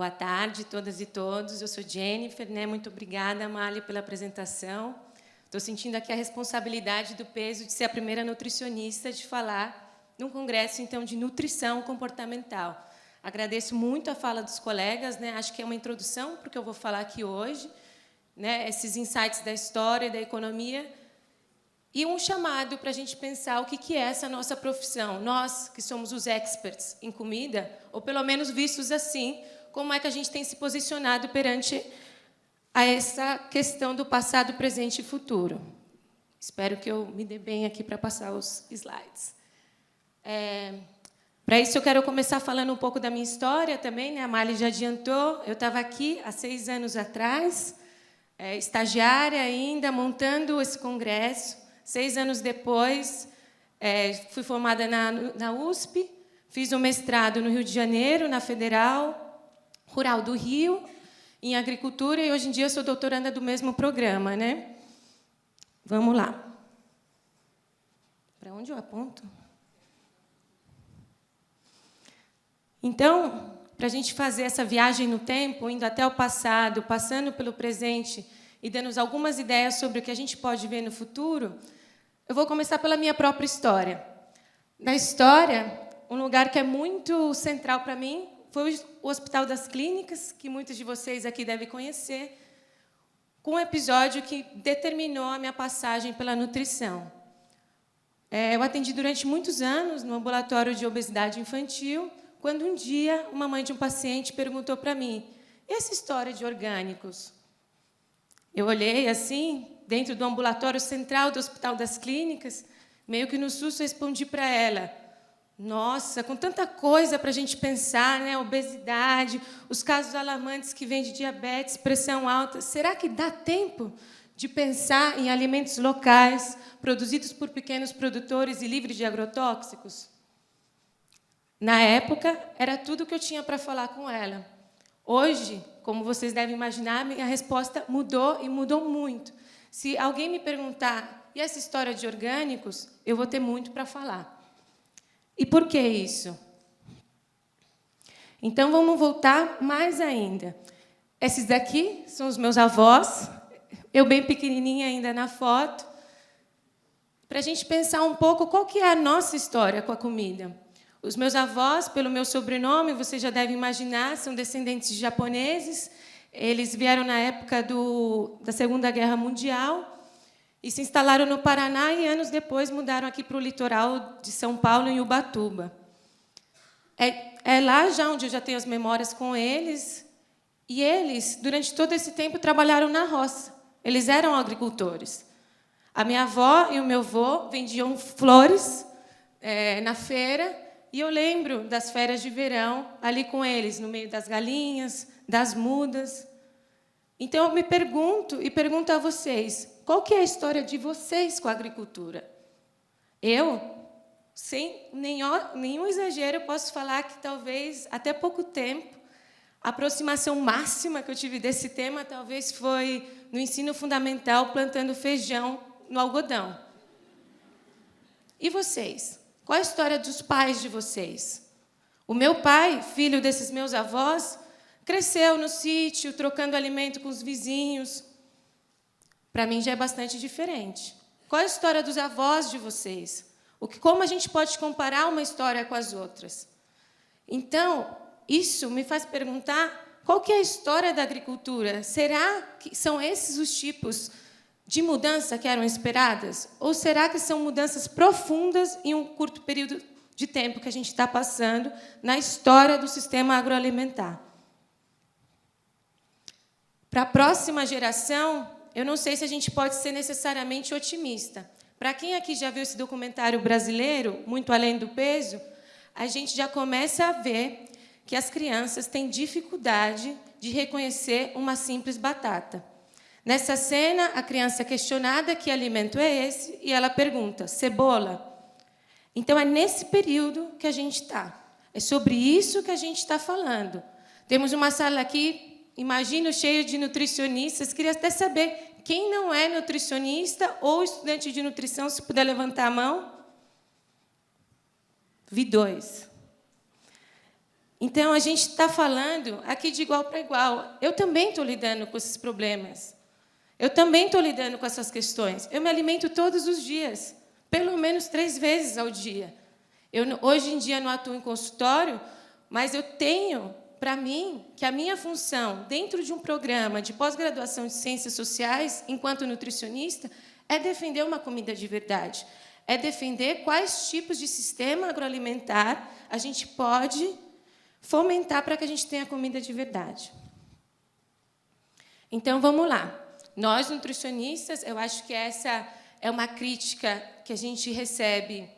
Boa tarde, todas e todos. Eu sou Jennifer, né? Muito obrigada, Amália, pela apresentação. Estou sentindo aqui a responsabilidade do peso de ser a primeira nutricionista de falar num congresso, então, de nutrição comportamental. Agradeço muito a fala dos colegas, né? Acho que é uma introdução para o que eu vou falar aqui hoje, né? Esses insights da história e da economia, e um chamado para a gente pensar o que é essa nossa profissão. Nós, que somos os experts em comida, ou pelo menos vistos assim, como é que a gente tem se posicionado perante a essa questão do passado, presente e futuro. Espero que eu me dê bem aqui para passar os slides. Para isso, eu quero começar falando um pouco da minha história também, né? A Mali já adiantou. Eu estava aqui há 6 anos atrás, estagiária ainda, montando esse congresso. 6 anos depois, fui formada na USP, fiz um mestrado no Rio de Janeiro, na Federal Rural do Rio, em agricultura, e hoje em dia eu sou doutoranda do mesmo programa, né? Vamos lá. Para onde eu aponto? Então, para a gente fazer essa viagem no tempo, indo até o passado, passando pelo presente e dando algumas ideias sobre o que a gente pode ver no futuro, eu vou começar pela minha própria história. Na história, um lugar que é muito central para mim foi o Hospital das Clínicas, que muitos de vocês aqui devem conhecer, com um episódio que determinou a minha passagem pela nutrição. Eu atendi durante muitos anos no ambulatório de obesidade infantil, quando um dia uma mãe de um paciente perguntou para mim: e essa história de orgânicos? Eu olhei assim, dentro do ambulatório central do Hospital das Clínicas, meio que no susto respondi para ela: nossa, com tanta coisa para a gente pensar, né? Obesidade, os casos alarmantes que vêm de diabetes, pressão alta, será que dá tempo de pensar em alimentos locais, produzidos por pequenos produtores e livres de agrotóxicos? Na época, era tudo o que eu tinha para falar com ela. Hoje, como vocês devem imaginar, minha resposta mudou, e mudou muito. Se alguém me perguntar, e essa história de orgânicos, eu vou ter muito para falar. E por que isso? Então, vamos voltar mais ainda. Esses daqui são os meus avós, eu bem pequenininha ainda na foto, para a gente pensar um pouco qual que é a nossa história com a comida. Os meus avós, pelo meu sobrenome, vocês já devem imaginar, são descendentes de japoneses. Eles vieram na época da Segunda Guerra Mundial e se instalaram no Paraná e, anos depois, mudaram aqui para o litoral de São Paulo, em Ubatuba. É lá já onde eu já tenho as memórias com eles. E eles, durante todo esse tempo, trabalharam na roça. Eles eram agricultores. A minha avó e o meu avô vendiam flores na feira, e eu lembro das férias de verão, ali com eles, no meio das galinhas, das mudas. Então, eu me pergunto, e pergunto a vocês, qual que é a história de vocês com a agricultura? Eu, sem nenhum exagero, posso falar que, talvez, até pouco tempo, a aproximação máxima que eu tive desse tema, talvez, foi no ensino fundamental, plantando feijão no algodão. E vocês? Qual a história dos pais de vocês? O meu pai, filho desses meus avós, cresceu no sítio, trocando alimento com os vizinhos. Para mim, já é bastante diferente. Qual a história dos avós de vocês? Como a gente pode comparar uma história com as outras? Então, isso me faz perguntar qual que é a história da agricultura. Será que são esses os tipos de mudança que eram esperadas? Ou será que são mudanças profundas em um curto período de tempo que a gente está passando na história do sistema agroalimentar? Para a próxima geração, eu não sei se a gente pode ser necessariamente otimista. Para quem aqui já viu esse documentário brasileiro, Muito Além do Peso, a gente já começa a ver que as crianças têm dificuldade de reconhecer uma simples batata. Nessa cena, a criança é questionada que alimento é esse, e ela pergunta: cebola? Então, é nesse período que a gente está. É sobre isso que a gente está falando. Temos uma sala aqui, imagino, cheia de nutricionistas. Queria até saber quem não é nutricionista ou estudante de nutrição, se puder levantar a mão. Vi 2. Então, a gente está falando aqui de igual para igual. Eu também estou lidando com esses problemas. Eu também estou lidando com essas questões. Eu me alimento todos os dias, pelo menos 3 vezes ao dia. Hoje em dia não atuo em consultório, mas eu tenho para mim que a minha função, dentro de um programa de pós-graduação de Ciências Sociais, enquanto nutricionista, é defender uma comida de verdade. É defender quais tipos de sistema agroalimentar a gente pode fomentar para que a gente tenha comida de verdade. Então, vamos lá. Nós, nutricionistas, eu acho que essa é uma crítica que a gente recebe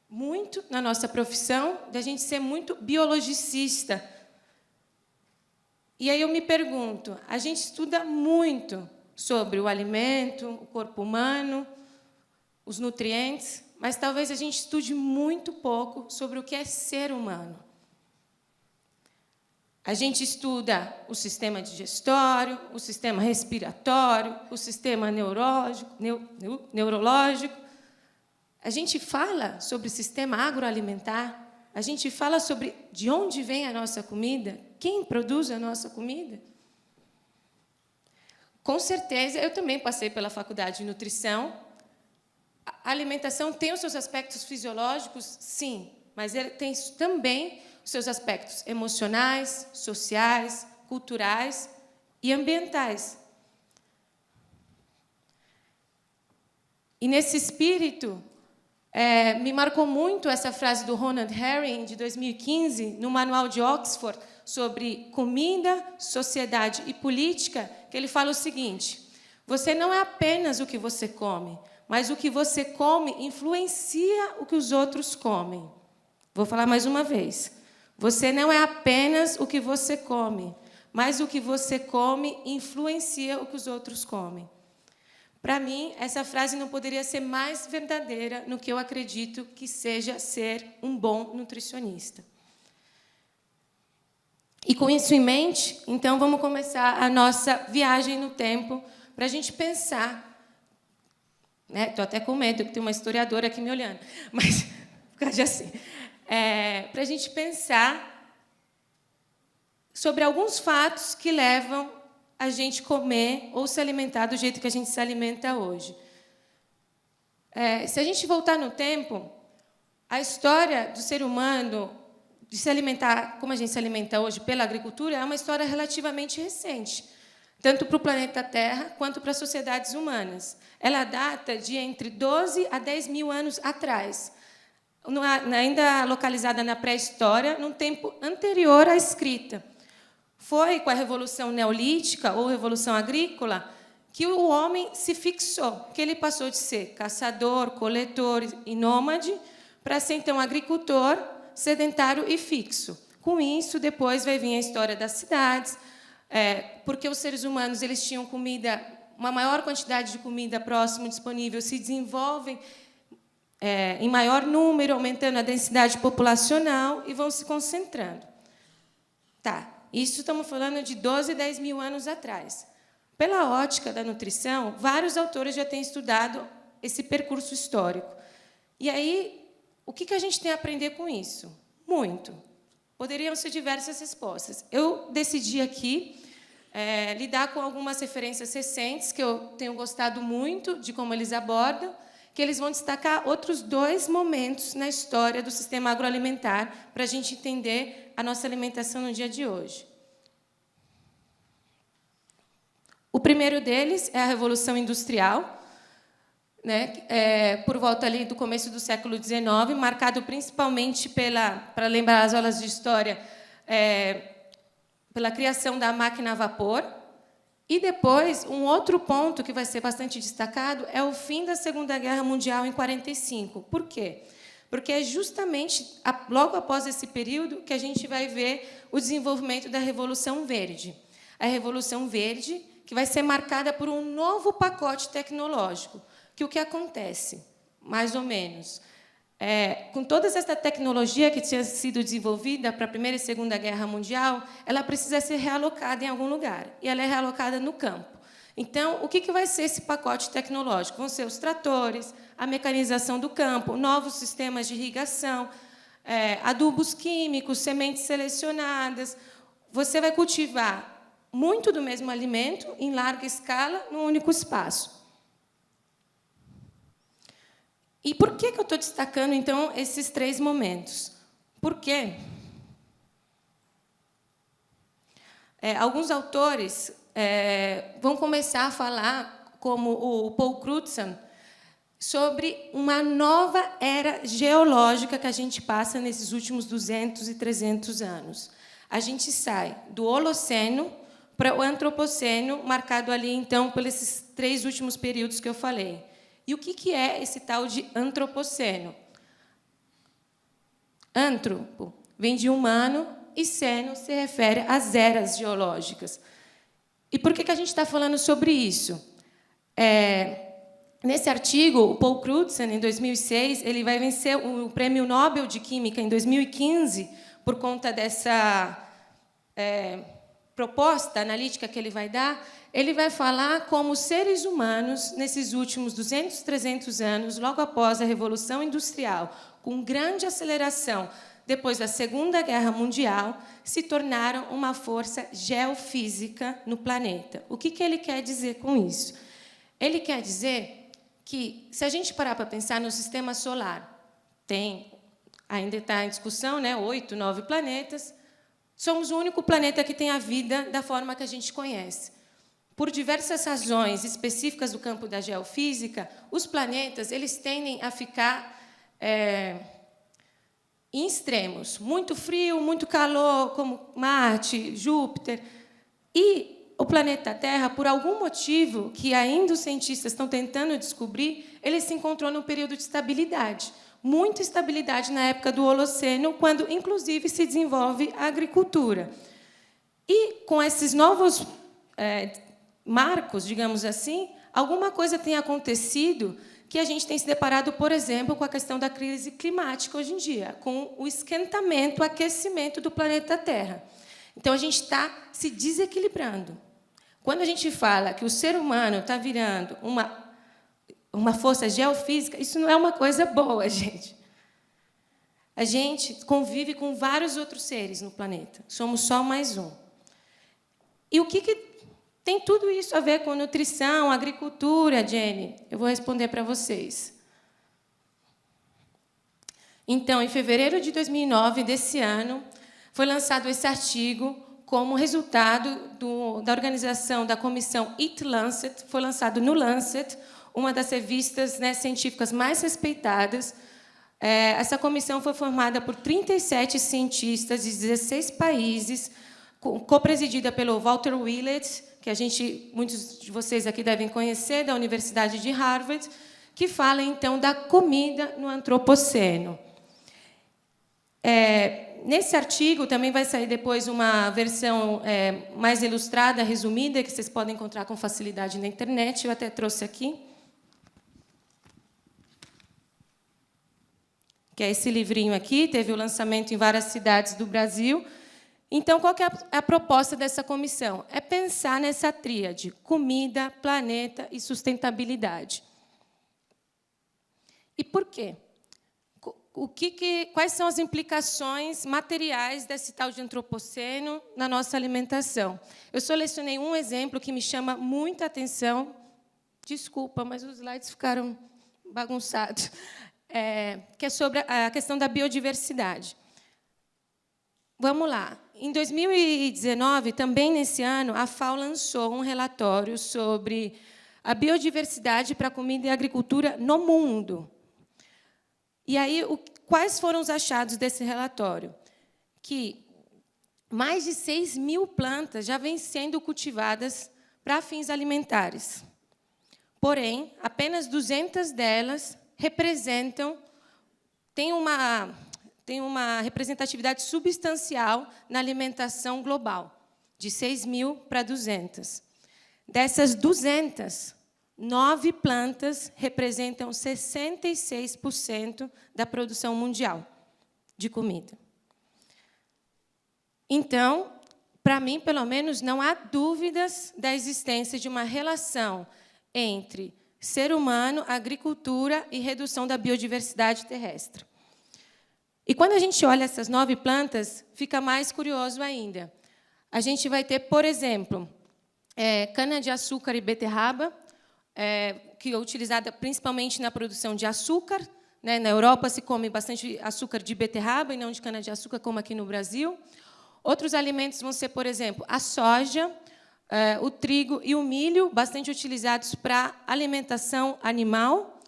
muito na nossa profissão, da gente ser muito biologicista. E aí eu me pergunto, a gente estuda muito sobre o alimento, o corpo humano, os nutrientes, mas talvez a gente estude muito pouco sobre o que é ser humano. A gente estuda o sistema digestório, o sistema respiratório, o sistema neurológico. A gente fala sobre o sistema agroalimentar, a gente fala sobre de onde vem a nossa comida, quem produz a nossa comida. Com certeza, eu também passei pela faculdade de nutrição. A alimentação tem os seus aspectos fisiológicos, sim, mas ele tem também os seus aspectos emocionais, sociais, culturais e ambientais. E, nesse espírito, me marcou muito essa frase do Ronald Herring, de 2015, no Manual de Oxford, sobre comida, sociedade e política, que ele fala o seguinte: você não é apenas o que você come, mas o que você come influencia o que os outros comem. Vou falar mais uma vez. Você não é apenas o que você come, mas o que você come influencia o que os outros comem. Para mim, essa frase não poderia ser mais verdadeira no que eu acredito que seja ser um bom nutricionista. E, com isso em mente, então, vamos começar a nossa viagem no tempo para a gente pensar. Estou até com medo, que tem uma historiadora aqui me olhando, mas fica assim. Para a gente pensar sobre alguns fatos que levam a gente comer ou se alimentar do jeito que a gente se alimenta hoje. Se a gente voltar no tempo, a história do ser humano de se alimentar como a gente se alimenta hoje pela agricultura é uma história relativamente recente, tanto para o planeta Terra quanto para as sociedades humanas. Ela data de entre 12 a 10 mil anos atrás, ainda localizada na pré-história, num tempo anterior à escrita. Foi com a Revolução Neolítica, ou Revolução Agrícola, que o homem se fixou, que ele passou de ser caçador, coletor e nômade para ser, então, agricultor, sedentário e fixo. Com isso, depois vai vir a história das cidades, porque os seres humanos eles tinham comida, uma maior quantidade de comida próximo disponível, se desenvolvem em maior número, aumentando a densidade populacional e vão se concentrando. Isso estamos falando de 12, 10 mil anos atrás. Pela ótica da nutrição, vários autores já têm estudado esse percurso histórico. E aí, o que a gente tem a aprender com isso? Muito. Poderiam ser diversas respostas. Eu decidi aqui lidar com algumas referências recentes, que eu tenho gostado muito de como eles abordam, que eles vão destacar outros 2 momentos na história do sistema agroalimentar para a gente entender a nossa alimentação no dia de hoje. O primeiro deles é a Revolução Industrial, por volta ali do começo do século XIX, marcado principalmente para lembrar as aulas de história, pela criação da máquina a vapor. E depois, um outro ponto que vai ser bastante destacado é o fim da Segunda Guerra Mundial em 1945. Por quê? Porque é justamente logo após esse período que a gente vai ver o desenvolvimento da Revolução Verde. A Revolução Verde, que vai ser marcada por um novo pacote tecnológico. Que o que acontece, mais ou menos, com toda essa tecnologia que tinha sido desenvolvida para a Primeira e Segunda Guerra Mundial, ela precisa ser realocada em algum lugar, e ela é realocada no campo. Então, o que vai ser esse pacote tecnológico? Vão ser os tratores, a mecanização do campo, novos sistemas de irrigação, adubos químicos, sementes selecionadas. Você vai cultivar muito do mesmo alimento, em larga escala, num único espaço. E por que eu estou destacando, então, esses 3 momentos? Por quê? Alguns autores vão começar a falar, como o Paul Crutzen, sobre uma nova era geológica que a gente passa nesses últimos 200 e 300 anos. A gente sai do Holoceno para o Antropoceno, marcado ali, então, por esses 3 últimos períodos que eu falei. E o que é esse tal de Antropoceno? Antropo vem de humano e seno se refere às eras geológicas. E por que a gente está falando sobre isso? Nesse artigo, o Paul Crutzen, em 2006, ele vai vencer o Prêmio Nobel de Química em 2015 por conta dessa proposta analítica que ele vai dar. Ele vai falar como os seres humanos, nesses últimos 200, 300 anos, logo após a Revolução Industrial, com grande aceleração, depois da Segunda Guerra Mundial, se tornaram uma força geofísica no planeta. O que ele quer dizer com isso? Ele quer dizer que, se a gente parar para pensar no sistema solar, ainda está em discussão, 8, 9 planetas, somos o único planeta que tem a vida da forma que a gente conhece. Por diversas razões específicas do campo da geofísica, os planetas eles tendem a ficar em extremos, muito frio, muito calor, como Marte, Júpiter. E o planeta Terra, por algum motivo que ainda os cientistas estão tentando descobrir, ele se encontrou num período de estabilidade. Muita estabilidade na época do Holoceno, quando, inclusive, se desenvolve a agricultura. E, com esses novos marcos, digamos assim, alguma coisa tem acontecido que a gente tem se deparado, por exemplo, com a questão da crise climática hoje em dia, com o esquentamento, o aquecimento do planeta Terra. Então, a gente está se desequilibrando. Quando a gente fala que o ser humano está virando uma força geofísica, isso não é uma coisa boa, gente. A gente convive com vários outros seres no planeta. Somos só mais um. E o que tem tudo isso a ver com nutrição, agricultura, Jenny? Eu vou responder para vocês. Então, em fevereiro de 2009, desse ano, foi lançado esse artigo como resultado da organização da comissão Eat Lancet, foi lançado no Lancet, uma das revistas científicas mais respeitadas. Essa comissão foi formada por 37 cientistas de 16 países, co-presidida pelo Walter Willett, que muitos de vocês aqui devem conhecer, da Universidade de Harvard, que fala, então, da comida no Antropoceno. Nesse artigo também vai sair depois uma versão mais ilustrada, resumida, que vocês podem encontrar com facilidade na internet. Eu até trouxe aqui, que é esse livrinho aqui, teve o lançamento em várias cidades do Brasil. Então, qual que é a proposta dessa comissão? É pensar nessa tríade: comida, planeta e sustentabilidade. E por quê? Quais são as implicações materiais desse tal de antropoceno na nossa alimentação? Eu selecionei um exemplo que me chama muita atenção. Desculpa, mas os slides ficaram bagunçados. Que é sobre a questão da biodiversidade. Vamos lá. Em 2019, também nesse ano, a FAO lançou um relatório sobre a biodiversidade para a comida e a agricultura no mundo. E aí, quais foram os achados desse relatório? Que mais de 6.000 plantas já vêm sendo cultivadas para fins alimentares. Porém, apenas 200 delas têm uma representatividade substancial na alimentação global, de 6.000 para 200. Dessas 200, 9 plantas representam 66% da produção mundial de comida. Então, para mim, pelo menos, não há dúvidas da existência de uma relação entre ser humano, agricultura e redução da biodiversidade terrestre. E quando a gente olha essas 9 plantas, fica mais curioso ainda. A gente vai ter, por exemplo, cana-de-açúcar e beterraba, que é utilizada principalmente na produção de açúcar. Né? Na Europa se come bastante açúcar de beterraba e não de cana-de-açúcar, como aqui no Brasil. Outros alimentos vão ser, por exemplo, a soja, o trigo e o milho, bastante utilizados para alimentação animal.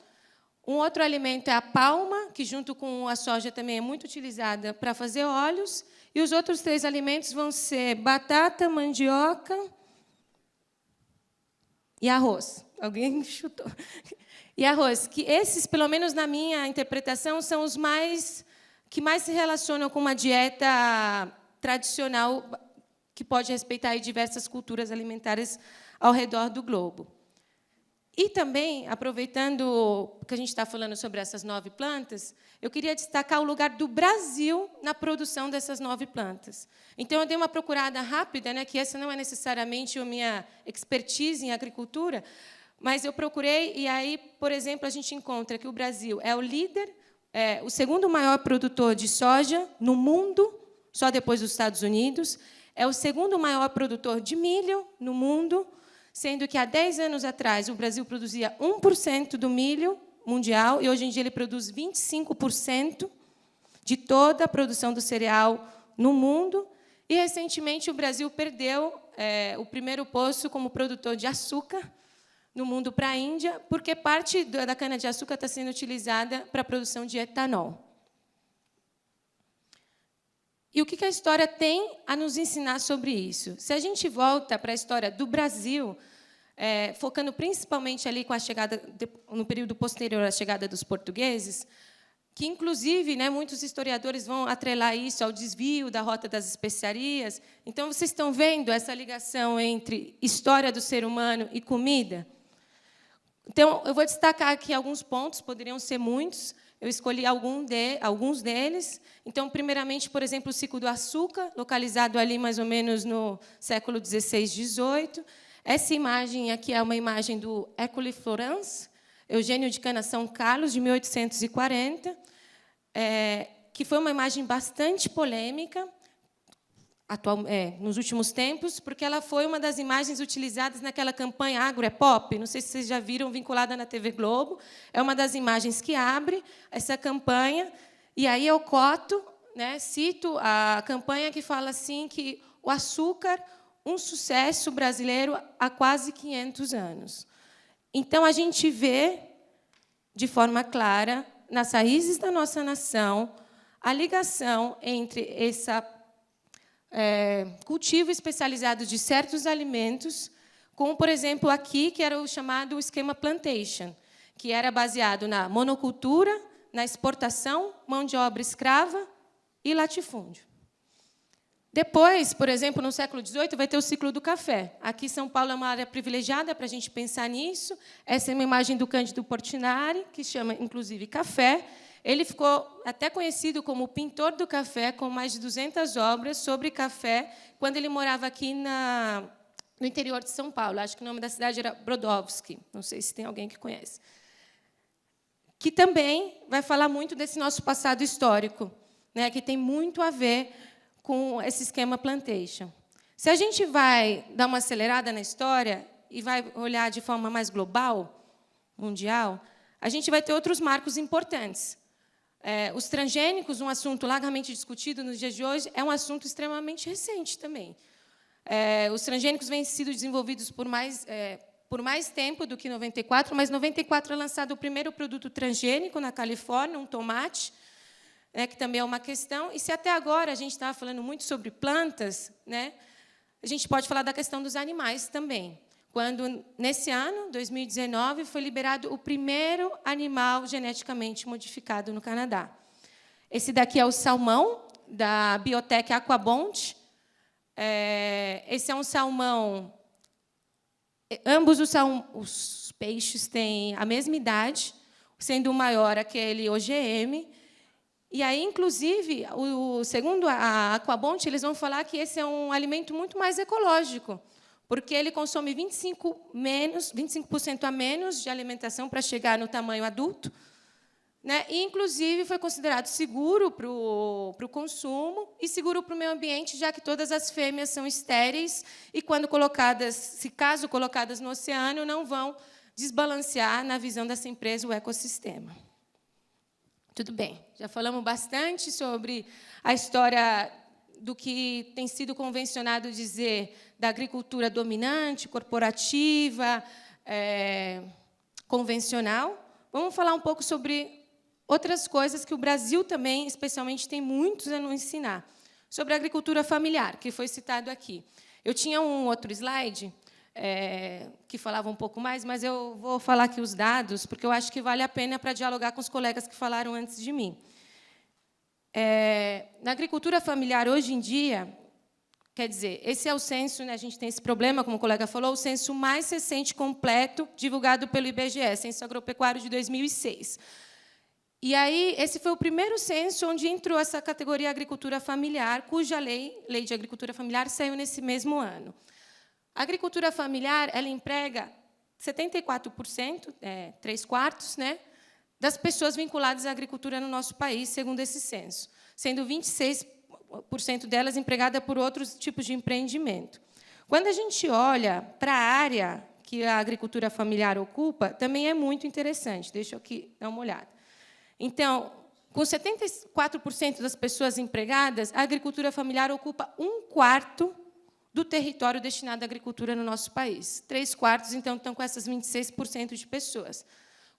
Um outro alimento é a palma, que, junto com a soja, também é muito utilizada para fazer óleos. E os outros 3 alimentos vão ser batata, mandioca e arroz. Alguém chutou. E arroz, que esses, pelo menos na minha interpretação, são os que mais se relacionam com uma dieta tradicional que pode respeitar aí diversas culturas alimentares ao redor do globo. E também, aproveitando que a gente está falando sobre essas 9 plantas, eu queria destacar o lugar do Brasil na produção dessas 9 plantas. Então, eu dei uma procurada rápida, né, que essa não é necessariamente a minha expertise em agricultura, mas eu procurei, e aí, por exemplo, a gente encontra que o Brasil é o líder, o segundo maior produtor de soja no mundo, só depois dos Estados Unidos, é o segundo maior produtor de milho no mundo, sendo que há 10 anos atrás o Brasil produzia 1% do milho mundial, e hoje em dia ele produz 25% de toda a produção do cereal no mundo. E, recentemente, o Brasil perdeu o primeiro posto como produtor de açúcar no mundo para a Índia, porque parte da cana-de-açúcar está sendo utilizada para a produção de etanol. E o que a história tem a nos ensinar sobre isso? Se a gente volta para a história do Brasil, focando principalmente ali com a chegada, no período posterior à chegada dos portugueses, que, inclusive, né, muitos historiadores vão atrelar isso ao desvio da rota das especiarias. Então, vocês estão vendo essa ligação entre história do ser humano e comida? Então, eu vou destacar aqui alguns pontos, poderiam ser muitos. Eu escolhi alguns deles. Então, primeiramente, por exemplo, o ciclo do açúcar, localizado ali mais ou menos no século XVI, XVIII. Essa imagem aqui é uma imagem do École Florence, Eugênio de Cana São Carlos, de 1840, que foi uma imagem bastante polêmica nos últimos tempos, porque ela foi uma das imagens utilizadas naquela campanha Agro é Pop, não sei se vocês já viram, vinculada na TV Globo. É uma das imagens que abre essa campanha, e aí eu coto, né, cito a campanha que fala assim que o açúcar, um sucesso brasileiro há quase 500 anos. Então, a gente vê, de forma clara, nas raízes da nossa nação, a ligação entre esse cultivo especializado de certos alimentos, como, por exemplo, aqui, que era o chamado esquema plantation, que era baseado na monocultura, na exportação, mão de obra escrava e latifúndio. Depois, por exemplo, no século XVIII, vai ter o ciclo do café. Aqui, São Paulo é uma área privilegiada para a gente pensar nisso. Essa é uma imagem do Cândido Portinari, que chama, inclusive, Café. Ele ficou até conhecido como o pintor do café, com mais de 200 obras sobre café, quando ele morava aqui no interior de São Paulo. Acho que o nome da cidade era Brodowski. Não sei se tem alguém que conhece. Que também vai falar muito desse nosso passado histórico, né, que tem muito a ver com esse esquema plantation. Se a gente vai dar uma acelerada na história e vai olhar de forma mais global, mundial, a gente vai ter outros marcos importantes. Os transgênicos, um assunto largamente discutido nos dias de hoje, é um assunto extremamente recente também. Os transgênicos vêm sido desenvolvidos por mais tempo do que 94, mas 94 é lançado o primeiro produto transgênico na Califórnia, um tomate, que também é uma questão. E se até agora a gente estava falando muito sobre plantas, né, a gente pode falar da questão dos animais também. Quando, nesse ano, 2019, foi liberado o primeiro animal geneticamente modificado no Canadá. Esse daqui é o salmão, da Biotech Aquabond. Esse é um salmão... Ambos os peixes têm a mesma idade, sendo o maior aquele OGM. E aí, inclusive, segundo a Aquabond, eles vão falar que esse é um alimento muito mais ecológico, porque ele consome 25% a menos de alimentação para chegar no tamanho adulto, né? E, inclusive, foi considerado seguro para o consumo e seguro para o meio ambiente, já que todas as fêmeas são estéreis e, quando colocadas, se caso colocadas no oceano, não vão desbalancear, na visão dessa empresa, o ecossistema. Tudo bem, já falamos bastante sobre a história do que tem sido convencionado dizer da agricultura dominante, corporativa, convencional. Vamos falar um pouco sobre outras coisas que o Brasil também, especialmente, tem muitos a nos ensinar. Sobre a agricultura familiar, que foi citado aqui. Eu tinha um outro slide que falava um pouco mais, mas eu vou falar aqui os dados, porque eu acho que vale a pena para dialogar com os colegas que falaram antes de mim. Na agricultura familiar, hoje em dia, quer dizer, esse é o censo, né, a gente tem esse problema, como o colega falou, o censo mais recente, completo, divulgado pelo IBGE, Censo Agropecuário de 2006. E aí, esse foi o primeiro censo onde entrou essa categoria agricultura familiar, cuja lei de agricultura familiar, saiu nesse mesmo ano. A agricultura familiar, ela emprega 74%, 3/4, né, das pessoas vinculadas à agricultura no nosso país, segundo esse censo, sendo 26% delas empregadas por outros tipos de empreendimento. Quando a gente olha para a área que a agricultura familiar ocupa, também é muito interessante. Deixa eu aqui dar uma olhada. Então, com 74% das pessoas empregadas, a agricultura familiar ocupa 1/4 do território destinado à agricultura no nosso país. 3/4, então, estão com essas 26% de pessoas.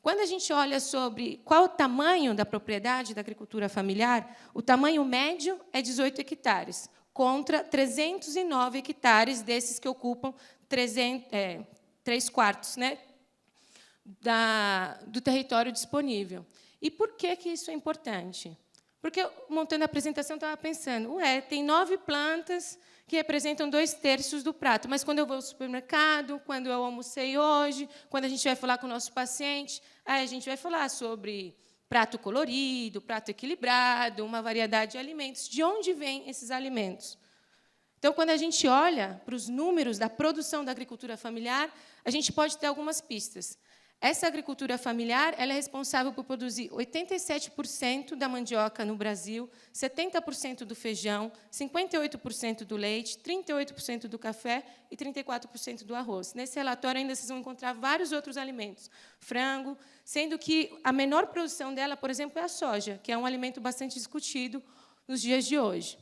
Quando a gente olha sobre qual o tamanho da propriedade da agricultura familiar, o tamanho médio é 18 hectares, contra 309 hectares desses que ocupam 3/4, né, do território disponível. E por que isso é importante? Porque, montando a apresentação, estava pensando, tem 9 plantas que representam 2/3 do prato, mas, quando eu vou ao supermercado, quando eu almocei hoje, quando a gente vai falar com o nosso paciente, a gente vai falar sobre prato colorido, prato equilibrado, uma variedade de alimentos. De onde vêm esses alimentos? Então, quando a gente olha para os números da produção da agricultura familiar, a gente pode ter algumas pistas. Essa agricultura familiar, ela é responsável por produzir 87% da mandioca no Brasil, 70% do feijão, 58% do leite, 38% do café e 34% do arroz. Nesse relatório, ainda vocês vão encontrar vários outros alimentos. Frango, sendo que a menor produção dela, por exemplo, é a soja, que é um alimento bastante discutido nos dias de hoje.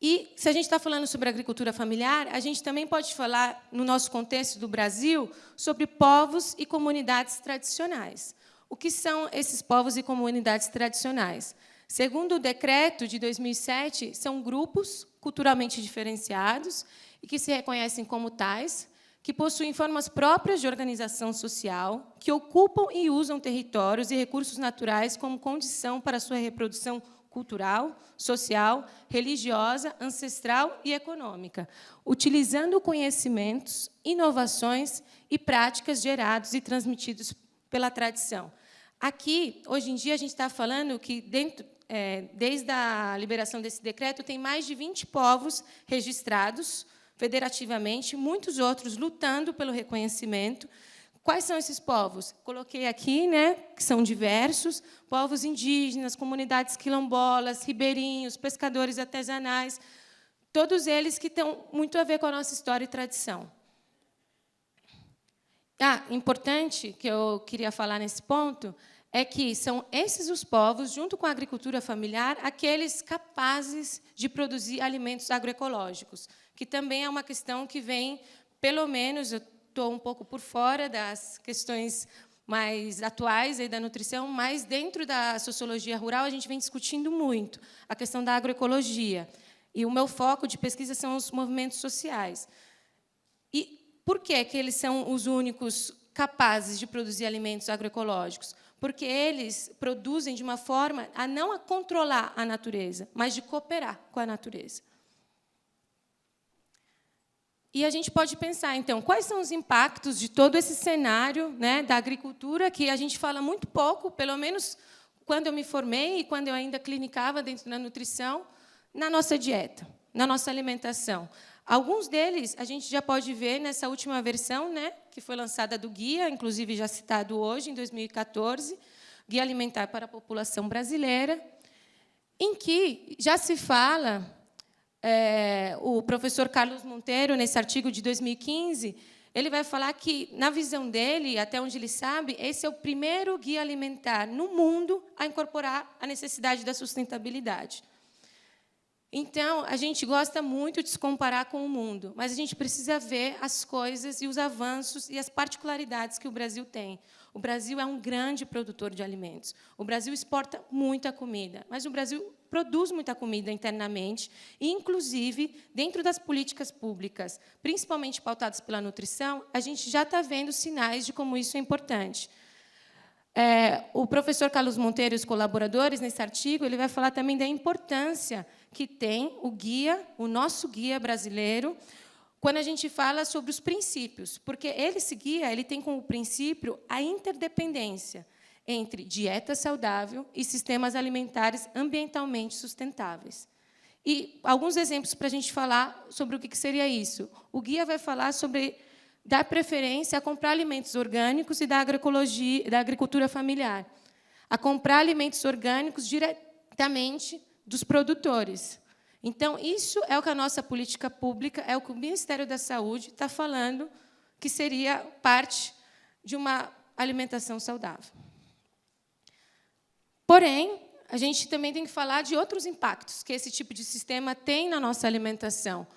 E, se a gente está falando sobre agricultura familiar, a gente também pode falar, no nosso contexto do Brasil, sobre povos e comunidades tradicionais. O que são esses povos e comunidades tradicionais? Segundo o decreto de 2007, são grupos culturalmente diferenciados e que se reconhecem como tais, que possuem formas próprias de organização social, que ocupam e usam territórios e recursos naturais como condição para a sua reprodução cultural, social, religiosa, ancestral e econômica, utilizando conhecimentos, inovações e práticas gerados e transmitidos pela tradição. Aqui, hoje em dia, a gente está falando que, desde a liberação desse decreto, tem mais de 20 povos registrados federativamente, muitos outros lutando pelo reconhecimento. Quais são esses povos? Coloquei aqui, né, que são diversos, povos indígenas, comunidades quilombolas, ribeirinhos, pescadores artesanais, todos eles que têm muito a ver com a nossa história e tradição. Importante, que eu queria falar nesse ponto, é que são esses os povos, junto com a agricultura familiar, aqueles capazes de produzir alimentos agroecológicos, que também é uma questão que vem, pelo menos, estou um pouco por fora das questões mais atuais aí da nutrição, mas, dentro da sociologia rural, a gente vem discutindo muito a questão da agroecologia. E o meu foco de pesquisa são os movimentos sociais. E por que eles são os únicos capazes de produzir alimentos agroecológicos? Porque eles produzem de uma forma a não controlar a natureza, mas de cooperar com a natureza. E a gente pode pensar, então, quais são os impactos de todo esse cenário, né, da agricultura, que a gente fala muito pouco, pelo menos quando eu me formei e quando eu ainda clinicava dentro da nutrição, na nossa dieta, na nossa alimentação. Alguns deles a gente já pode ver nessa última versão, né, que foi lançada do guia, inclusive já citado hoje, em 2014, Guia Alimentar para a População Brasileira, em que já se fala, o professor Carlos Monteiro, nesse artigo de 2015, ele vai falar que, na visão dele, até onde ele sabe, esse é o primeiro guia alimentar no mundo a incorporar a necessidade da sustentabilidade. Então, a gente gosta muito de se comparar com o mundo, mas a gente precisa ver as coisas e os avanços e as particularidades que o Brasil tem. O Brasil é um grande produtor de alimentos. O Brasil exporta muita comida, mas o Brasil produz muita comida internamente, e, inclusive, dentro das políticas públicas, principalmente pautadas pela nutrição, a gente já está vendo sinais de como isso é importante. O professor Carlos Monteiro e os colaboradores, nesse artigo, ele vai falar também da importância que tem o guia, o nosso guia brasileiro, quando a gente fala sobre os princípios, porque esse guia ele tem como princípio a interdependência entre dieta saudável e sistemas alimentares ambientalmente sustentáveis. E alguns exemplos para a gente falar sobre o que seria isso. O guia vai falar sobre dar preferência a comprar alimentos orgânicos e da agroecologia, da agricultura familiar, a comprar alimentos orgânicos diretamente dos produtores. Então, isso é o que a nossa política pública, é o que o Ministério da Saúde está falando que seria parte de uma alimentação saudável. Porém, a gente também tem que falar de outros impactos que esse tipo de sistema tem na nossa alimentação.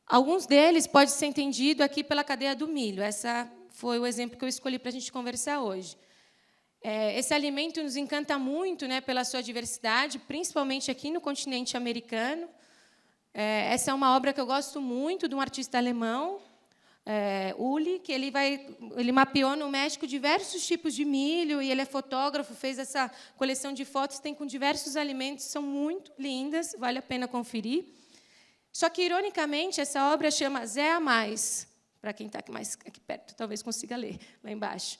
Alguns deles podem ser entendidos aqui pela cadeia do milho. Esse foi o exemplo que eu escolhi para a gente conversar hoje. Esse alimento nos encanta muito, né, pela sua diversidade, principalmente aqui no continente americano. Essa é uma obra que eu gosto muito, de um artista alemão, Uli, que ele mapeou no México diversos tipos de milho, e ele é fotógrafo, fez essa coleção de fotos, tem com diversos alimentos, são muito lindas, vale a pena conferir. Só que, ironicamente, essa obra chama Zé a Mais, para quem está mais aqui perto, talvez consiga ler, lá embaixo,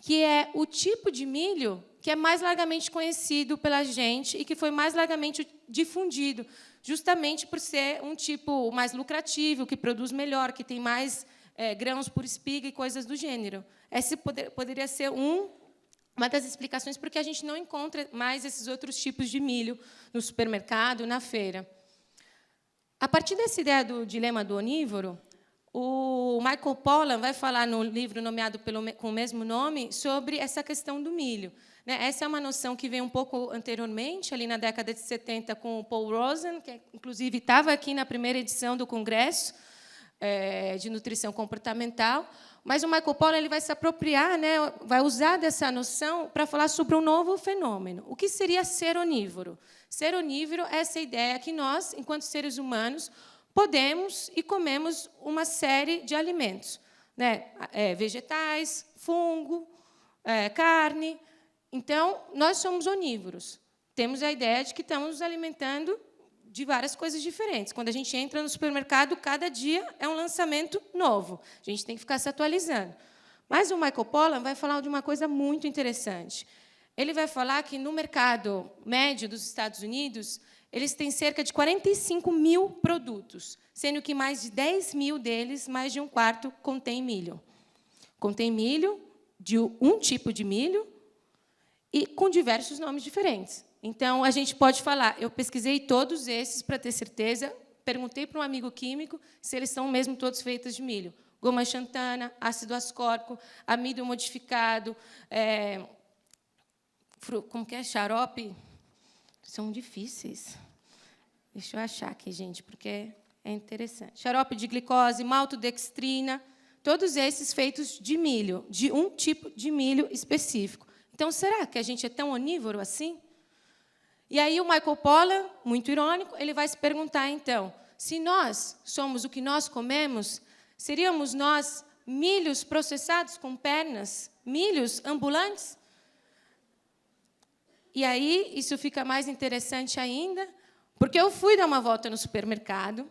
que é o tipo de milho que é mais largamente conhecido pela gente e que foi mais largamente difundido, justamente por ser um tipo mais lucrativo, que produz melhor, que tem mais grãos por espiga e coisas do gênero. Essa poderia ser uma das explicações por que a gente não encontra mais esses outros tipos de milho no supermercado, na feira. A partir dessa ideia do dilema do onívoro, o Michael Pollan vai falar no livro nomeado com o mesmo nome sobre essa questão do milho. Essa é uma noção que veio um pouco anteriormente, ali na década de 70, com o Paul Rosen, que, inclusive, estava aqui na primeira edição do Congresso de Nutrição Comportamental. Mas o Michael Pollan ele vai se apropriar, vai usar dessa noção para falar sobre um novo fenômeno. O que seria ser onívoro? Ser onívoro é essa ideia que nós, enquanto seres humanos, podemos e comemos uma série de alimentos, vegetais, fungo, carne. Então, nós somos onívoros. Temos a ideia de que estamos nos alimentando de várias coisas diferentes. Quando a gente entra no supermercado, cada dia é um lançamento novo. A gente tem que ficar se atualizando. Mas o Michael Pollan vai falar de uma coisa muito interessante. Ele vai falar que, no mercado médio dos Estados Unidos, eles têm cerca de 45 mil produtos, sendo que mais de 10 mil deles, mais de um quarto, contém milho. Contém milho, de um tipo de milho, e com diversos nomes diferentes. Então, a gente pode falar, eu pesquisei todos esses para ter certeza, perguntei para um amigo químico se eles são mesmo todos feitos de milho. Goma xantana, ácido ascórbico, amido modificado, como que é? Xarope. São difíceis. Deixa eu achar aqui, gente, porque é interessante. Xarope de glicose, maltodextrina, todos esses feitos de milho, de um tipo de milho específico. Então, será que a gente é tão onívoro assim? E aí o Michael Pollan, muito irônico, ele vai se perguntar, então, se nós somos o que nós comemos, seríamos nós milhos processados com pernas, milhos ambulantes? E aí isso fica mais interessante ainda, porque eu fui dar uma volta no supermercado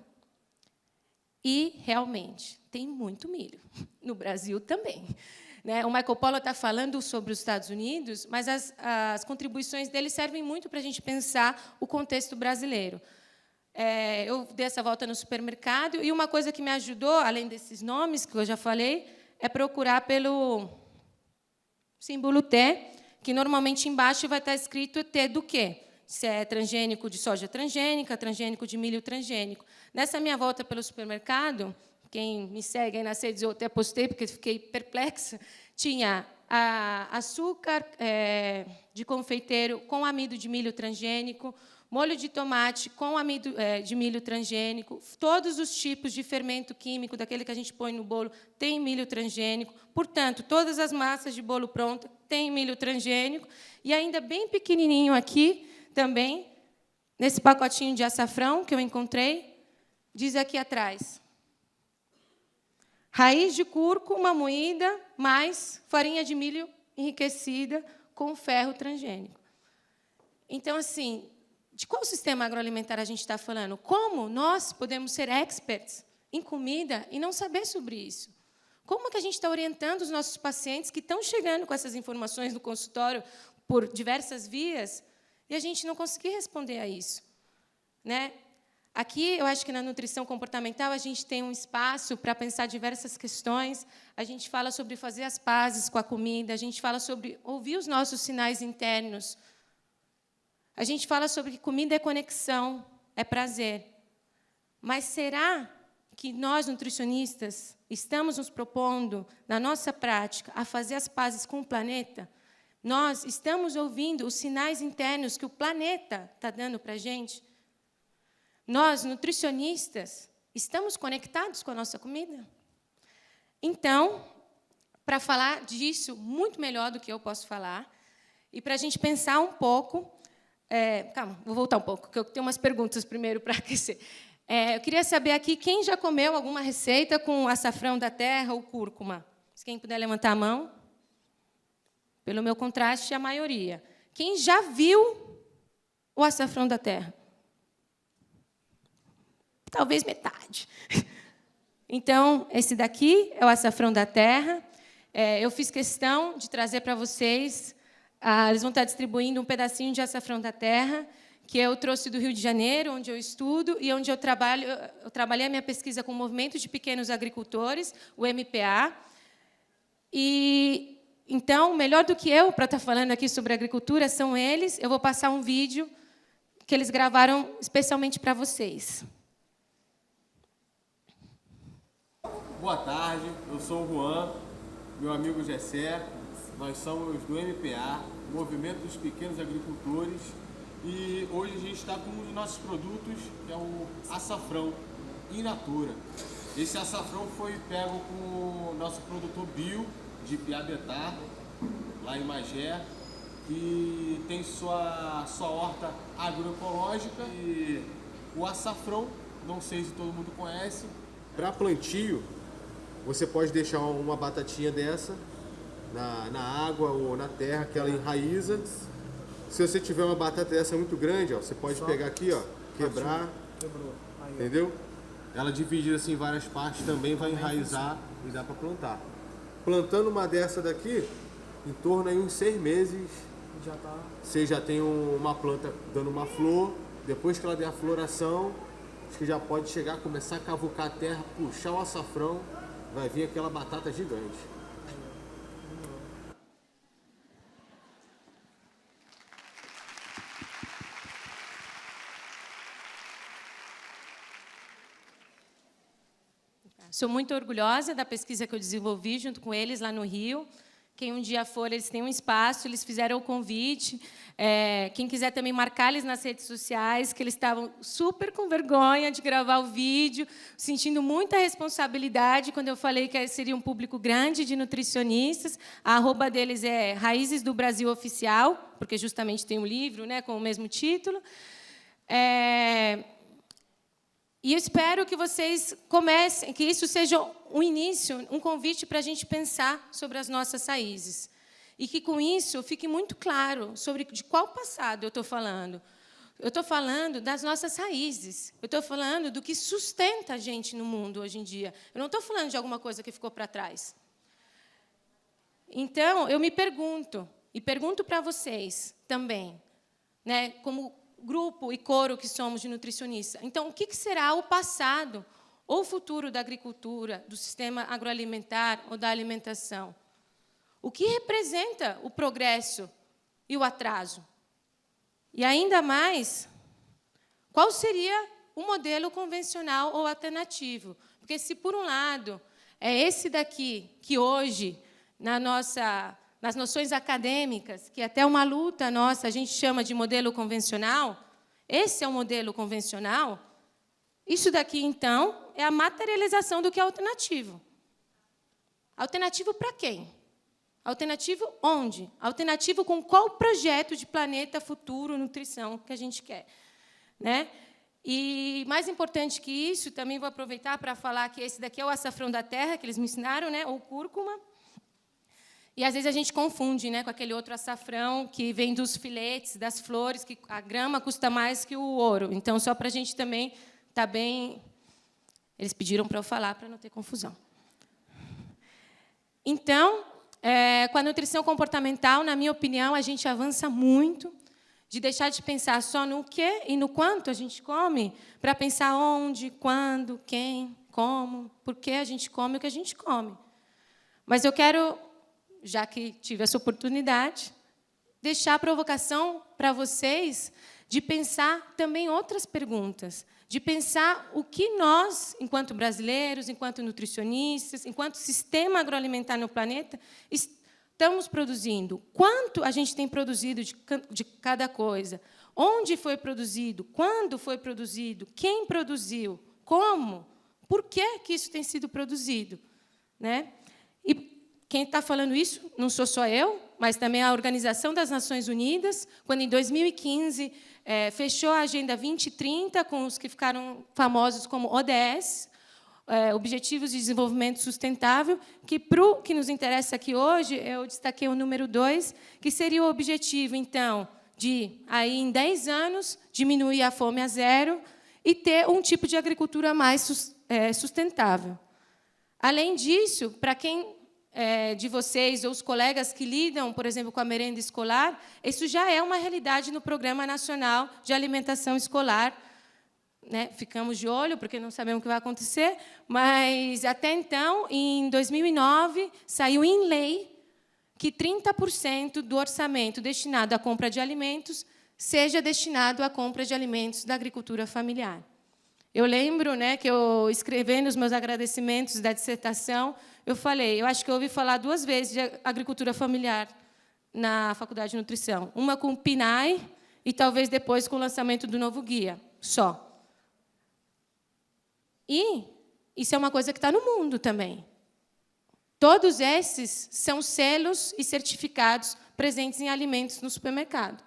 e, realmente, tem muito milho. No Brasil também. O Michael Pollan está falando sobre os Estados Unidos, mas as contribuições dele servem muito para a gente pensar o contexto brasileiro. eu dei essa volta no supermercado, e uma coisa que me ajudou, além desses nomes que eu já falei, é procurar pelo símbolo T, que normalmente embaixo vai estar escrito T do quê? Se é transgênico de soja transgênica, transgênico de milho transgênico. Nessa minha volta pelo supermercado, quem me segue aí nas redes, eu até postei, porque fiquei perplexa, tinha açúcar de confeiteiro com amido de milho transgênico, molho de tomate com amido de milho transgênico, todos os tipos de fermento químico, daquele que a gente põe no bolo, tem milho transgênico. Portanto, todas as massas de bolo pronta têm milho transgênico. E ainda bem pequenininho aqui, também, nesse pacotinho de açafrão que eu encontrei, diz aqui atrás: raiz de cúrcuma moída, mais farinha de milho enriquecida com ferro transgênico. Então, assim, de qual sistema agroalimentar a gente está falando? Como nós podemos ser experts em comida e não saber sobre isso? Como que a gente está orientando os nossos pacientes que estão chegando com essas informações no consultório por diversas vias e a gente não conseguir responder a isso? Né? Aqui, eu acho que na nutrição comportamental, a gente tem um espaço para pensar diversas questões. A gente fala sobre fazer as pazes com a comida, a gente fala sobre ouvir os nossos sinais internos. A gente fala sobre que comida é conexão, é prazer. Mas será que nós, nutricionistas, estamos nos propondo, na nossa prática, a fazer as pazes com o planeta? Nós estamos ouvindo os sinais internos que o planeta está dando para a gente? Nós, nutricionistas, estamos conectados com a nossa comida? Então, para falar disso muito melhor do que eu posso falar, e para a gente pensar um pouco... calma, vou voltar um pouco, porque eu tenho umas perguntas primeiro para aquecer. Eu queria saber aqui quem já comeu alguma receita com açafrão da terra ou cúrcuma. Se quem puder levantar a mão. Pelo meu contraste, a maioria. Quem já viu o açafrão da terra? Talvez metade. Então, esse daqui é o açafrão da terra. Eu fiz questão de trazer para vocês... eles vão estar distribuindo um pedacinho de açafrão da terra, que eu trouxe do Rio de Janeiro, onde eu estudo, e onde eu trabalhei a minha pesquisa com o Movimento de Pequenos Agricultores, o MPA. E, então, melhor do que eu, para estar falando aqui sobre agricultura, são eles. Eu vou passar um vídeo que eles gravaram especialmente para vocês. Boa tarde, eu sou o Juan, meu amigo Gessé. Nós somos do MPA, Movimento dos Pequenos Agricultores, e hoje a gente está com um dos nossos produtos, que é o açafrão in natura. Esse açafrão foi pego com o nosso produtor bio de Piabetá, lá em Magé, que tem sua horta agroecológica. E o açafrão, não sei se todo mundo conhece, para plantio, você pode deixar uma batatinha dessa na água ou na terra, que ela enraiza. Se você tiver uma batata dessa muito grande, ó, você pode pegar aqui, ó, quebrar, quebrou. Aí, entendeu? Ela dividida assim em várias partes também vai enraizar e dá para plantar. Plantando uma dessa daqui, em torno aí uns 6 meses, você já tem uma planta dando uma flor. Depois que ela der a floração, acho que já pode chegar, começar a cavucar a terra, puxar o açafrão, vai vir aquela batata gigante. Sou muito orgulhosa da pesquisa que eu desenvolvi junto com eles lá no Rio. Quem um dia for, eles têm um espaço, eles fizeram o convite. Quem quiser também marcar eles nas redes sociais, que eles estavam super com vergonha de gravar o vídeo, sentindo muita responsabilidade quando eu falei que seria um público grande de nutricionistas. A @ deles é Raízes do Brasil Oficial, porque justamente tem um livro, né, com o mesmo título. E eu espero que vocês comecem, que isso seja um início, um convite para a gente pensar sobre as nossas raízes. E que, com isso, fique muito claro sobre de qual passado eu estou falando. Eu estou falando das nossas raízes. Eu estou falando do que sustenta a gente no mundo hoje em dia. Eu não estou falando de alguma coisa que ficou para trás. Então, eu me pergunto, e pergunto para vocês também, né, como grupo e coro que somos de nutricionistas. Então, o que será o passado ou o futuro da agricultura, do sistema agroalimentar ou da alimentação? O que representa o progresso e o atraso? E, ainda mais, qual seria o modelo convencional ou alternativo? Porque, se, por um lado, é esse daqui que, hoje, nas noções acadêmicas, que até uma luta nossa, a gente chama de modelo convencional, esse é o modelo convencional, isso daqui, então, é a materialização do que é alternativo. Alternativo para quem? Alternativo onde? Alternativo com qual projeto de planeta, futuro, nutrição que a gente quer, né? E, mais importante que isso, também vou aproveitar para falar que esse daqui é o açafrão da terra, que eles me ensinaram, né? Ou cúrcuma. E, às vezes, a gente confunde, né, com aquele outro açafrão que vem dos filetes, das flores, que a grama custa mais que o ouro. Então, só para a gente também estar bem... Eles pediram para eu falar, para não ter confusão. Então, com a nutrição comportamental, na minha opinião, a gente avança muito de deixar de pensar só no que e no quanto a gente come, para pensar onde, quando, quem, como, por que a gente come o que a gente come. Mas eu quero, já que tive essa oportunidade, deixar a provocação para vocês de pensar também outras perguntas, de pensar o que nós, enquanto brasileiros, enquanto nutricionistas, enquanto sistema agroalimentar no planeta, estamos produzindo. Quanto a gente tem produzido de cada coisa? Onde foi produzido? Quando foi produzido? Quem produziu? Como? Por que isso tem sido produzido? Né? E quem está falando isso não sou só eu, mas também a Organização das Nações Unidas, quando, em 2015, fechou a Agenda 2030, com os que ficaram famosos como ODS, Objetivos de Desenvolvimento Sustentável, que, para o que nos interessa aqui hoje, eu destaquei o número 2, que seria o objetivo, então, de, aí, em 10 anos, diminuir a fome a zero e ter um tipo de agricultura mais sustentável. Além disso, para quem de vocês ou os colegas que lidam, por exemplo, com a merenda escolar, isso já é uma realidade no Programa Nacional de Alimentação Escolar. Né? Ficamos de olho, porque não sabemos o que vai acontecer, mas, até então, em 2009, saiu em lei que 30% do orçamento destinado à compra de alimentos seja destinado à compra de alimentos da agricultura familiar. Eu lembro, né, que eu, escrevendo os meus agradecimentos da dissertação, eu falei, eu acho que eu ouvi falar 2 vezes de agricultura familiar na Faculdade de Nutrição. Uma com o PNAE e, talvez, depois com o lançamento do novo guia, só. E isso é uma coisa que está no mundo também. Todos esses são selos e certificados presentes em alimentos no supermercado.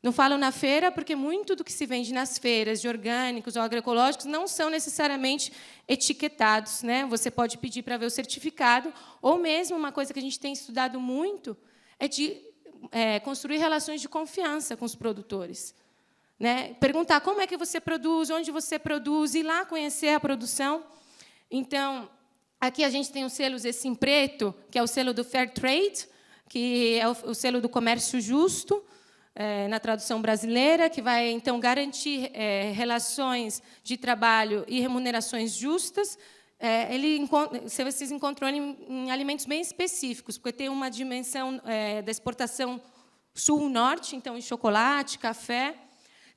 Não falo na feira, porque muito do que se vende nas feiras, de orgânicos ou agroecológicos, não são necessariamente etiquetados, né? Você pode pedir para ver o certificado, ou mesmo, uma coisa que a gente tem estudado muito, é de construir relações de confiança com os produtores. Né? Perguntar como é que você produz, onde você produz, ir lá conhecer a produção. Então, aqui a gente tem os selos, esse em preto, que é o selo do Fair Trade, que é o selo do comércio justo, na tradução brasileira, que vai, então, garantir relações de trabalho e remunerações justas. Vocês encontram em alimentos bem específicos, porque tem uma dimensão da exportação sul-norte, então, em chocolate, café.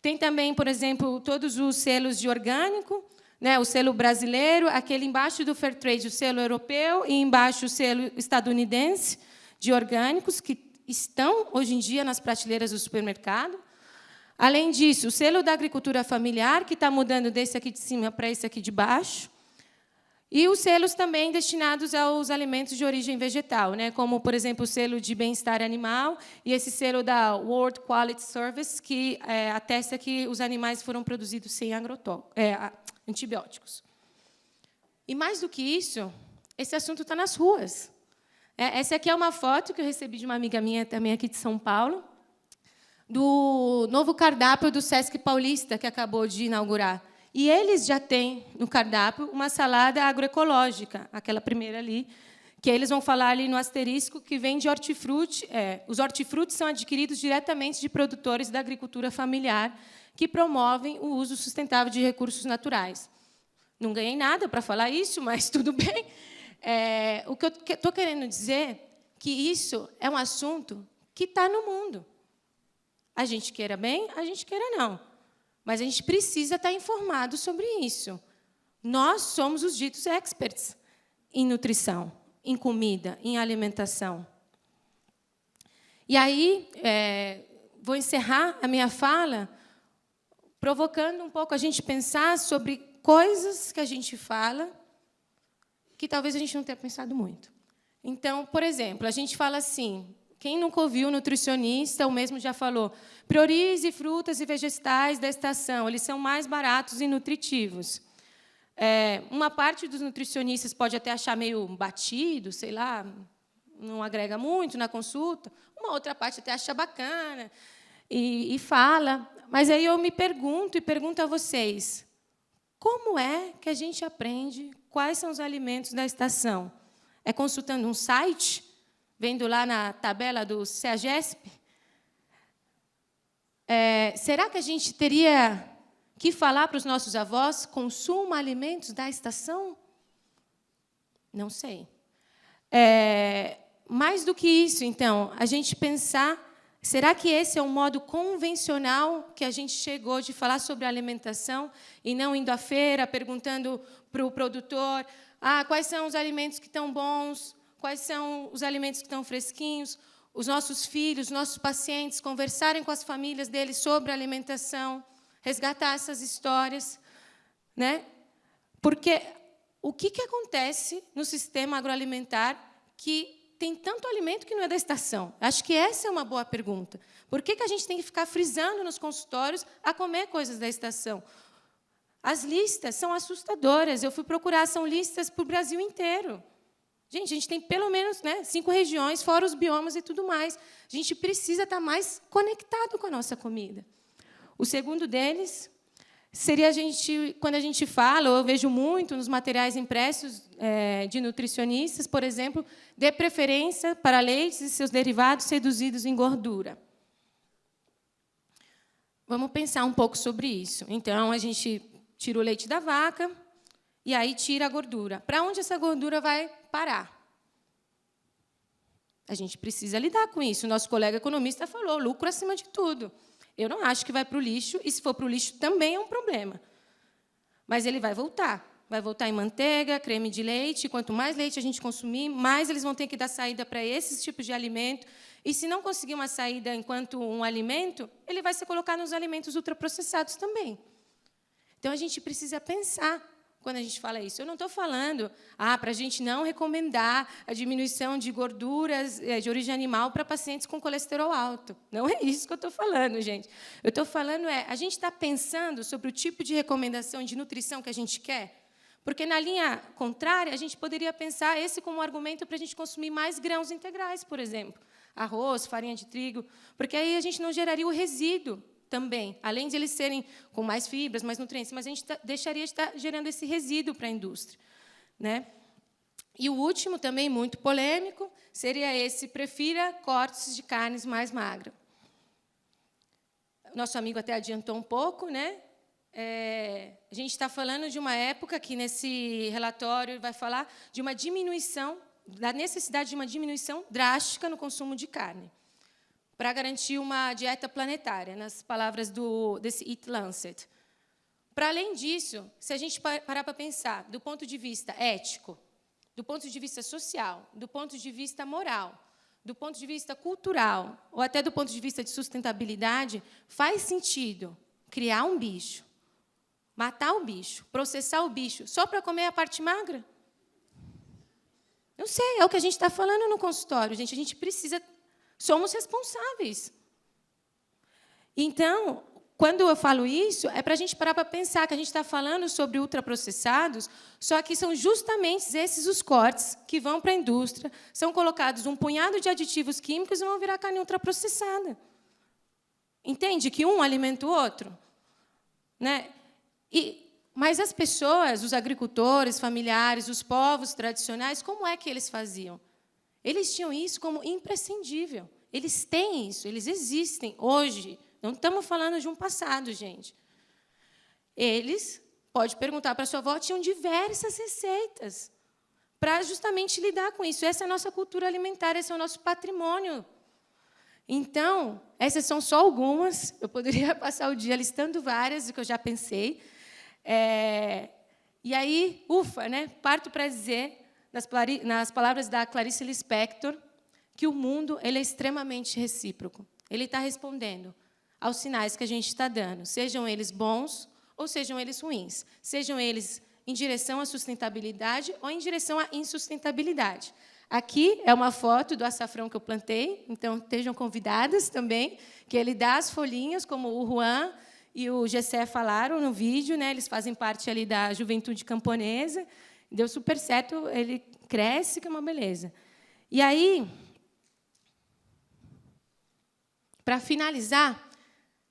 Tem também, por exemplo, todos os selos de orgânico, né, o selo brasileiro, aquele embaixo do Fair Trade, o selo europeu, e embaixo o selo estadunidense de orgânicos, que estão, hoje em dia, nas prateleiras do supermercado. Além disso, o selo da agricultura familiar, que está mudando desse aqui de cima para esse aqui de baixo. E os selos também destinados aos alimentos de origem vegetal, né? Como, por exemplo, o selo de bem-estar animal e esse selo da World Quality Service, que atesta que os animais foram produzidos sem antibióticos. E, mais do que isso, esse assunto está nas ruas. Essa aqui é uma foto que eu recebi de uma amiga minha, também aqui de São Paulo, do novo cardápio do Sesc Paulista, que acabou de inaugurar. E eles já têm no cardápio uma salada agroecológica, aquela primeira ali, que eles vão falar ali no asterisco que vem de hortifruti. Os hortifrutis são adquiridos diretamente de produtores da agricultura familiar que promovem o uso sustentável de recursos naturais. Não ganhei nada para falar isso, mas tudo bem. O que eu estou querendo dizer é que isso é um assunto que está no mundo. A gente queira bem, a gente queira não. Mas a gente precisa estar informado sobre isso. Nós somos os ditos experts em nutrição, em comida, em alimentação. E aí, vou encerrar a minha fala provocando um pouco a gente pensar sobre coisas que a gente fala que talvez a gente não tenha pensado muito. Então, por exemplo, a gente fala assim, quem nunca ouviu nutricionista, o mesmo já falou, priorize frutas e vegetais da estação, eles são mais baratos e nutritivos. Uma parte dos nutricionistas pode até achar meio batido, sei lá, não agrega muito na consulta. Uma outra parte até acha bacana e fala. Mas aí eu me pergunto e pergunto a vocês, como é que a gente aprende quais são os alimentos da estação? É consultando um site? Vendo lá na tabela do CEAGESP? Será que a gente teria que falar para os nossos avós, consuma alimentos da estação? Não sei. Mais do que isso, então, a gente pensar, será que esse é o modo convencional que a gente chegou de falar sobre alimentação e não indo à feira, perguntando para o produtor quais são os alimentos que estão bons, quais são os alimentos que estão fresquinhos, os nossos filhos, nossos pacientes, conversarem com as famílias deles sobre alimentação, resgatar essas histórias, né? Porque o que acontece no sistema agroalimentar que tem tanto alimento que não é da estação? Acho que essa é uma boa pergunta. Por que a gente tem que ficar frisando nos consultórios a comer coisas da estação? As listas são assustadoras. Eu fui procurar, são listas para o Brasil inteiro. Gente, a gente tem pelo menos 5 regiões, fora os biomas e tudo mais. A gente precisa estar mais conectado com a nossa comida. O segundo deles seria quando a gente fala, ou eu vejo muito nos materiais impressos de nutricionistas, por exemplo, dê preferência para leites e seus derivados reduzidos em gordura. Vamos pensar um pouco sobre isso. Então, a gente tira o leite da vaca e aí tira a gordura. Para onde essa gordura vai parar? A gente precisa lidar com isso. O nosso colega economista falou, lucro acima de tudo. Eu não acho que vai para o lixo, e se for para o lixo também é um problema. Mas ele vai voltar. Vai voltar em manteiga, creme de leite. Quanto mais leite a gente consumir, mais eles vão ter que dar saída para esses tipos de alimento. E, se não conseguir uma saída enquanto um alimento, ele vai ser colocado nos alimentos ultraprocessados também. Então, a gente precisa pensar quando a gente fala isso. Eu não estou falando para a gente não recomendar a diminuição de gorduras de origem animal para pacientes com colesterol alto. Não é isso que eu estou falando, gente. Eu estou falando a gente está pensando sobre o tipo de recomendação de nutrição que a gente quer? Porque, na linha contrária, a gente poderia pensar esse como argumento para a gente consumir mais grãos integrais, por exemplo. Arroz, farinha de trigo, porque aí a gente não geraria o resíduo também, além de eles serem com mais fibras, mais nutrientes, mas a gente deixaria de estar gerando esse resíduo para a indústria, né? E o último, também muito polêmico, seria esse: prefira cortes de carnes mais magras. Nosso amigo até adiantou um pouco, né? A gente está falando de uma época que, nesse relatório, vai falar de uma diminuição, da necessidade de uma diminuição drástica no consumo de carne, para garantir uma dieta planetária, nas palavras desse Eat Lancet. Para além disso, se a gente parar para pensar do ponto de vista ético, do ponto de vista social, do ponto de vista moral, do ponto de vista cultural, ou até do ponto de vista de sustentabilidade, faz sentido criar um bicho, matar o bicho, processar o bicho, só para comer a parte magra? Não sei, é o que a gente está falando no consultório, gente. A gente precisa... Somos responsáveis. Então, quando eu falo isso, é para a gente parar para pensar que a gente está falando sobre ultraprocessados, só que são justamente esses os cortes que vão para a indústria, são colocados um punhado de aditivos químicos e vão virar carne ultraprocessada. Entende que um alimenta o outro? Né? E Mas as pessoas, os agricultores, familiares, os povos tradicionais, como é que eles faziam? Eles tinham isso como imprescindível. Eles têm isso, eles existem hoje. Não estamos falando de um passado, gente. Eles, pode perguntar para a sua avó, tinham diversas receitas para justamente lidar com isso. Essa é a nossa cultura alimentar, esse é o nosso patrimônio. Então, essas são só algumas. Eu poderia passar o dia listando várias, que eu já pensei. E aí, ufa, né? Parto para dizer, nas palavras da Clarice Lispector, que o mundo ele é extremamente recíproco. Ele está respondendo aos sinais que a gente está dando, sejam eles bons ou sejam eles ruins, sejam eles em direção à sustentabilidade ou em direção à insustentabilidade. Aqui é uma foto do açafrão que eu plantei, então estejam convidadas também, que ele dá as folhinhas, como o Juan e o Gessé falaram no vídeo, né? Eles fazem parte ali da juventude camponesa, deu super certo, ele cresce, que é uma beleza. E aí, para finalizar,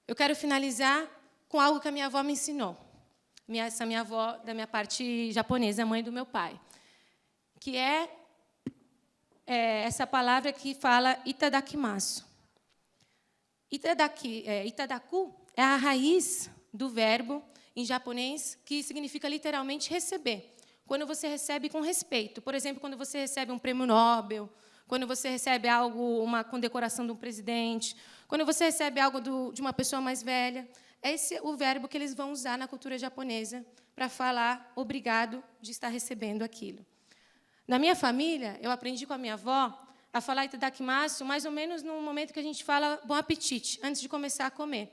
eu quero finalizar com algo que a minha avó me ensinou. Essa minha avó, da minha parte japonesa, mãe do meu pai, que é essa palavra que fala itadakimasu. Itadaku é a raiz do verbo em japonês que significa literalmente receber. Quando você recebe com respeito. Por exemplo, quando você recebe um prêmio Nobel, quando você recebe algo, uma condecoração de um presidente, quando você recebe algo de uma pessoa mais velha. Esse é o verbo que eles vão usar na cultura japonesa para falar obrigado de estar recebendo aquilo. Na minha família, eu aprendi com a minha avó a falar itadakimasu mais ou menos no momento que a gente fala bom apetite, antes de começar a comer.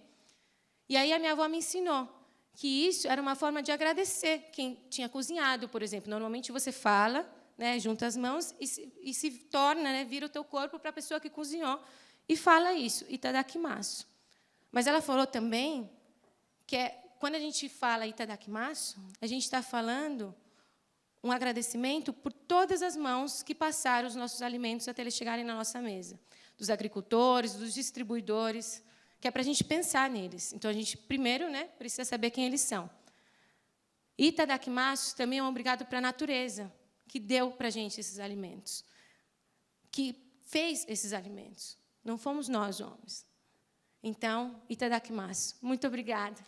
E aí a minha avó me ensinou que isso era uma forma de agradecer quem tinha cozinhado, por exemplo. Normalmente você fala, né, junta as mãos e se torna, né, vira o teu corpo para a pessoa que cozinhou e fala isso, itadakimasu. Mas ela falou também que quando a gente fala itadakimasu, a gente está falando um agradecimento por todas as mãos que passaram os nossos alimentos até eles chegarem na nossa mesa. Dos agricultores, dos distribuidores, que é para a gente pensar neles. Então, a gente, primeiro, né, precisa saber quem eles são. Itadakimasu também é um obrigado para a natureza, que deu para a gente esses alimentos, que fez esses alimentos. Não fomos nós, homens. Então, itadakimasu. Muito obrigada.